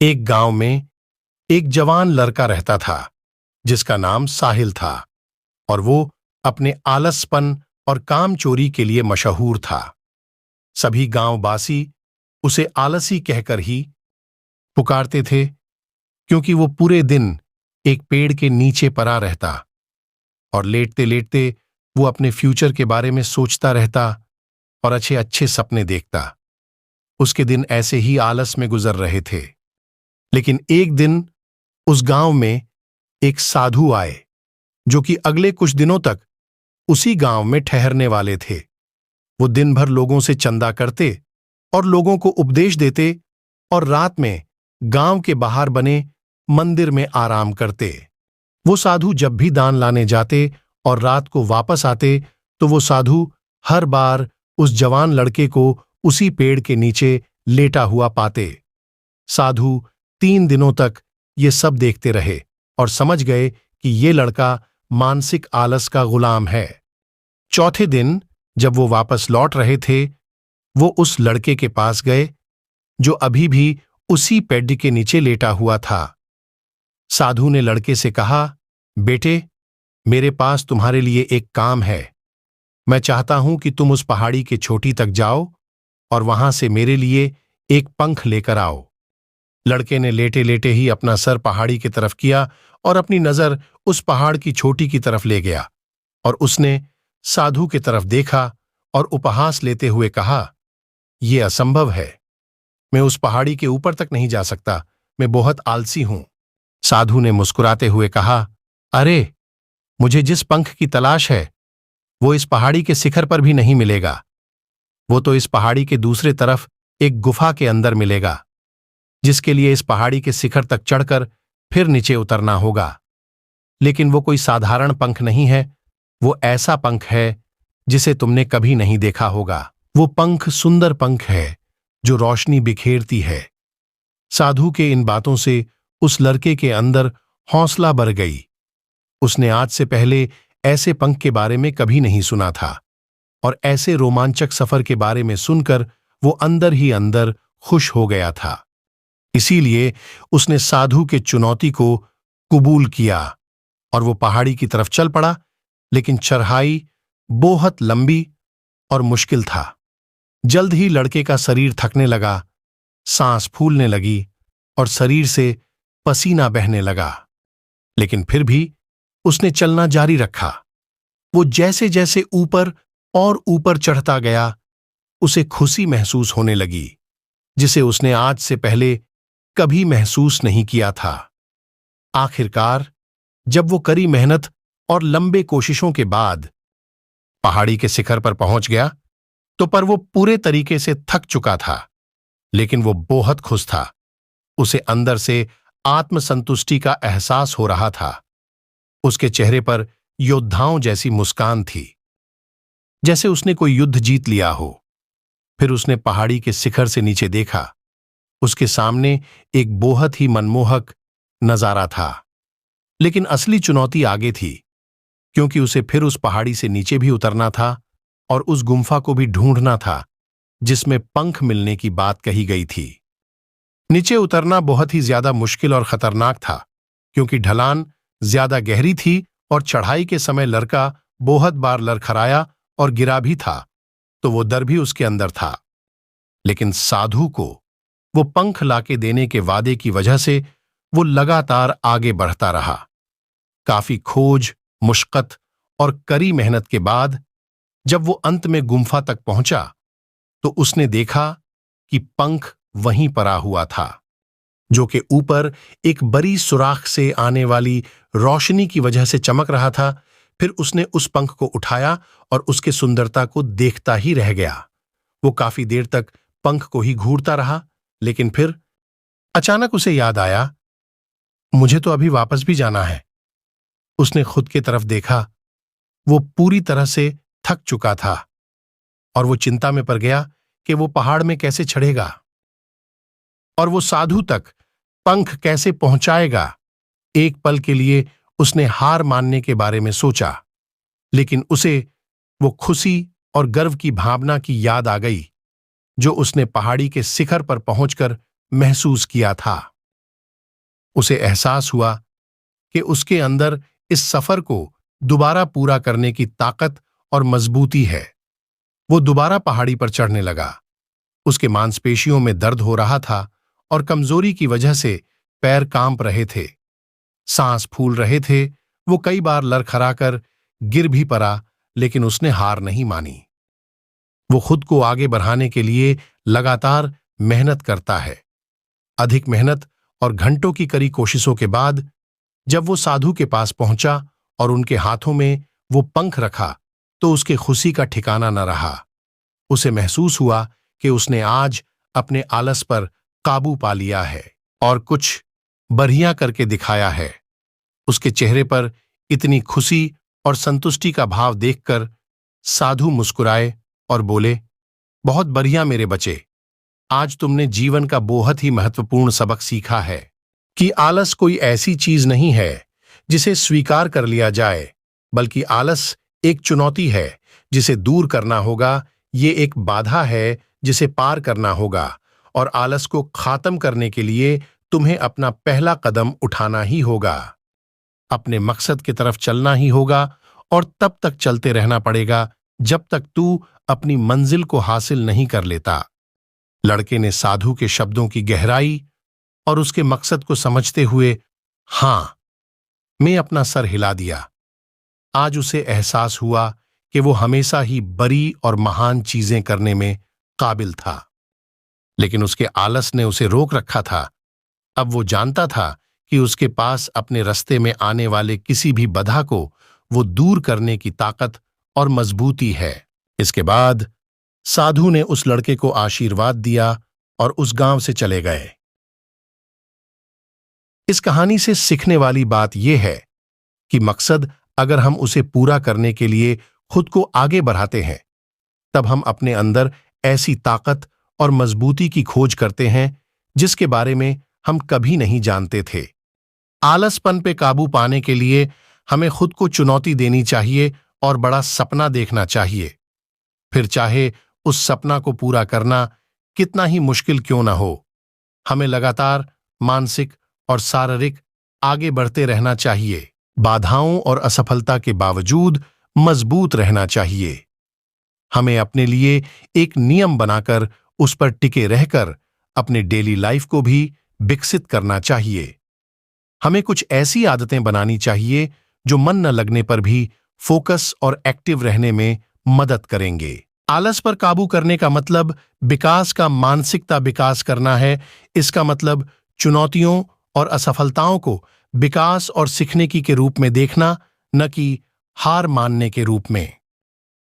एक गांव में एक जवान लड़का रहता था जिसका नाम साहिल था और वो अपने आलसपन और काम चोरी के लिए मशहूर था। सभी गांववासी उसे आलसी कहकर ही पुकारते थे क्योंकि वो पूरे दिन एक पेड़ के नीचे पड़ा रहता और लेटते लेटते वो अपने फ्यूचर के बारे में सोचता रहता और अच्छे अच्छे सपने देखता। उसके दिन ऐसे ही आलस में गुजर रहे थे। लेकिन एक दिन उस गांव में एक साधु आए जो कि अगले कुछ दिनों तक उसी गांव में ठहरने वाले थे। वो दिन भर लोगों से चंदा करते और लोगों को उपदेश देते और रात में गांव के बाहर बने मंदिर में आराम करते। वो साधु जब भी दान लाने जाते और रात को वापस आते तो वो साधु हर बार उस जवान लड़के को उसी पेड़ के नीचे लेटा हुआ पाते। साधु 3 दिनों तक ये सब देखते रहे और समझ गए कि ये लड़का मानसिक आलस का गुलाम है। चौथे दिन जब वो वापस लौट रहे थे, वो उस लड़के के पास गए जो अभी भी उसी पेड़ के नीचे लेटा हुआ था। साधु ने लड़के से कहा, बेटे, मेरे पास तुम्हारे लिए एक काम है। मैं चाहता हूं कि तुम उस पहाड़ी के चोटी तक जाओ और वहां से मेरे लिए एक पंख लेकर आओ। लड़के ने लेटे लेटे ही अपना सर पहाड़ी की तरफ किया और अपनी नजर उस पहाड़ की चोटी की तरफ ले गया और उसने साधु की तरफ देखा और उपहास लेते हुए कहा, यह असंभव है। मैं उस पहाड़ी के ऊपर तक नहीं जा सकता। मैं बहुत आलसी हूं। साधु ने मुस्कुराते हुए कहा, अरे, मुझे जिस पंख की तलाश है वो इस पहाड़ी के शिखर पर भी नहीं मिलेगा। वो तो इस पहाड़ी के दूसरे तरफ एक गुफा के अंदर मिलेगा, जिसके लिए इस पहाड़ी के शिखर तक चढ़कर फिर नीचे उतरना होगा। लेकिन वो कोई साधारण पंख नहीं है। वो ऐसा पंख है जिसे तुमने कभी नहीं देखा होगा। वो पंख सुंदर पंख है जो रोशनी बिखेरती है। साधु के इन बातों से उस लड़के के अंदर हौसला बढ़ गई। उसने आज से पहले ऐसे पंख के बारे में कभी नहीं सुना था और ऐसे रोमांचक सफर के बारे में सुनकर वो अंदर ही अंदर खुश हो गया था। इसीलिए उसने साधु के चुनौती को कबूल किया और वो पहाड़ी की तरफ चल पड़ा। लेकिन चढ़ाई बहुत लंबी और मुश्किल था। जल्द ही लड़के का शरीर थकने लगा, सांस फूलने लगी और शरीर से पसीना बहने लगा। लेकिन फिर भी उसने चलना जारी रखा। वो जैसे जैसे ऊपर और ऊपर चढ़ता गया, उसे खुशी महसूस होने लगी जिसे उसने आज से पहले कभी महसूस नहीं किया था। आखिरकार जब वो कड़ी मेहनत और लंबे कोशिशों के बाद पहाड़ी के शिखर पर पहुंच गया तो पर वो पूरे तरीके से थक चुका था। लेकिन वो बहुत खुश था। उसे अंदर से आत्मसंतुष्टि का एहसास हो रहा था। उसके चेहरे पर योद्धाओं जैसी मुस्कान थी, जैसे उसने कोई युद्ध जीत लिया हो। फिर उसने पहाड़ी के शिखर से नीचे देखा। उसके सामने एक बहुत ही मनमोहक नजारा था। लेकिन असली चुनौती आगे थी, क्योंकि उसे फिर उस पहाड़ी से नीचे भी उतरना था और उस गुम्फा को भी ढूंढना था जिसमें पंख मिलने की बात कही गई थी। नीचे उतरना बहुत ही ज्यादा मुश्किल और खतरनाक था, क्योंकि ढलान ज्यादा गहरी थी और चढ़ाई के समय लड़का बहुत बार लड़खड़ाया और गिरा भी था, तो वो डर भी उसके अंदर था। लेकिन साधु को वो पंख लाके देने के वादे की वजह से वो लगातार आगे बढ़ता रहा। काफी खोज, मुश्क्कत और कड़ी मेहनत के बाद जब वो अंत में गुम्फा तक पहुंचा तो उसने देखा कि पंख वहीं पड़ा हुआ था, जो कि ऊपर एक बड़ी सुराख से आने वाली रोशनी की वजह से चमक रहा था। फिर उसने उस पंख को उठाया और उसके सुंदरता को देखता ही रह गया। वो काफी देर तक पंख को ही घूरता रहा, लेकिन फिर अचानक उसे याद आया, मुझे तो अभी वापस भी जाना है। उसने खुद की तरफ देखा। वो पूरी तरह से थक चुका था और वो चिंता में पड़ गया कि वो पहाड़ में कैसे चढ़ेगा और वो साधु तक पंख कैसे पहुंचाएगा। एक पल के लिए उसने हार मानने के बारे में सोचा, लेकिन उसे वो खुशी और गर्व की भावना की याद आ गई जो उसने पहाड़ी के शिखर पर पहुंचकर महसूस किया था। उसे एहसास हुआ कि उसके अंदर इस सफर को दोबारा पूरा करने की ताकत और मजबूती है। वो दोबारा पहाड़ी पर चढ़ने लगा। उसके मांसपेशियों में दर्द हो रहा था और कमजोरी की वजह से पैर कांप रहे थे, सांस फूल रहे थे। वो कई बार लड़खड़ाकर गिर भी पड़ा, लेकिन उसने हार नहीं मानी। वो खुद को आगे बढ़ाने के लिए लगातार मेहनत करता है। अधिक मेहनत और घंटों की कड़ी कोशिशों के बाद जब वो साधु के पास पहुंचा और उनके हाथों में वो पंख रखा, तो उसके खुशी का ठिकाना न रहा। उसे महसूस हुआ कि उसने आज अपने आलस पर काबू पा लिया है और कुछ बढ़िया करके दिखाया है। उसके चेहरे पर इतनी खुशी और संतुष्टि का भाव देखकर साधु मुस्कुराए और बोले, बहुत बढ़िया मेरे बच्चे, आज तुमने जीवन का बहुत ही महत्वपूर्ण सबक सीखा है कि आलस कोई ऐसी चीज नहीं है जिसे स्वीकार कर लिया जाए, बल्कि आलस एक चुनौती है जिसे दूर करना होगा। ये एक बाधा है जिसे पार करना होगा, और आलस को खत्म करने के लिए तुम्हें अपना पहला कदम उठाना ही होगा। अपने मकसद की तरफ चलना ही होगा, और तब तक चलते रहना पड़ेगा जब तक तू अपनी मंजिल को हासिल नहीं कर लेता। लड़के ने साधु के शब्दों की गहराई और उसके मकसद को समझते हुए हां में अपना सर हिला दिया। आज उसे एहसास हुआ कि वो हमेशा ही बड़ी और महान चीजें करने में काबिल था, लेकिन उसके आलस ने उसे रोक रखा था। अब वो जानता था कि उसके पास अपने रास्ते में आने वाले किसी भी बाधा को वो दूर करने की ताकत और मजबूती है। इसके बाद साधु ने उस लड़के को आशीर्वाद दिया और उस गांव से चले गए। इस कहानी से सीखने वाली बात यह है कि मकसद अगर हम उसे पूरा करने के लिए खुद को आगे बढ़ाते हैं, तब हम अपने अंदर ऐसी ताकत और मजबूती की खोज करते हैं जिसके बारे में हम कभी नहीं जानते थे। आलसपन पे काबू पाने के लिए हमें खुद को चुनौती देनी चाहिए और बड़ा सपना देखना चाहिए, फिर चाहे उस सपना को पूरा करना कितना ही मुश्किल क्यों ना हो। हमें लगातार मानसिक और शारीरिक आगे बढ़ते रहना चाहिए। बाधाओं और असफलता के बावजूद मजबूत रहना चाहिए। हमें अपने लिए एक नियम बनाकर उस पर टिके रहकर अपने डेली लाइफ को भी विकसित करना चाहिए। हमें कुछ ऐसी आदतें बनानी चाहिए जो मन न लगने पर भी फोकस और एक्टिव रहने में मदद करेंगे। आलस पर काबू करने का मतलब विकास का मानसिकता विकास करना है। इसका मतलब चुनौतियों और असफलताओं को विकास और सीखने की के रूप में देखना, न कि हार मानने के रूप में।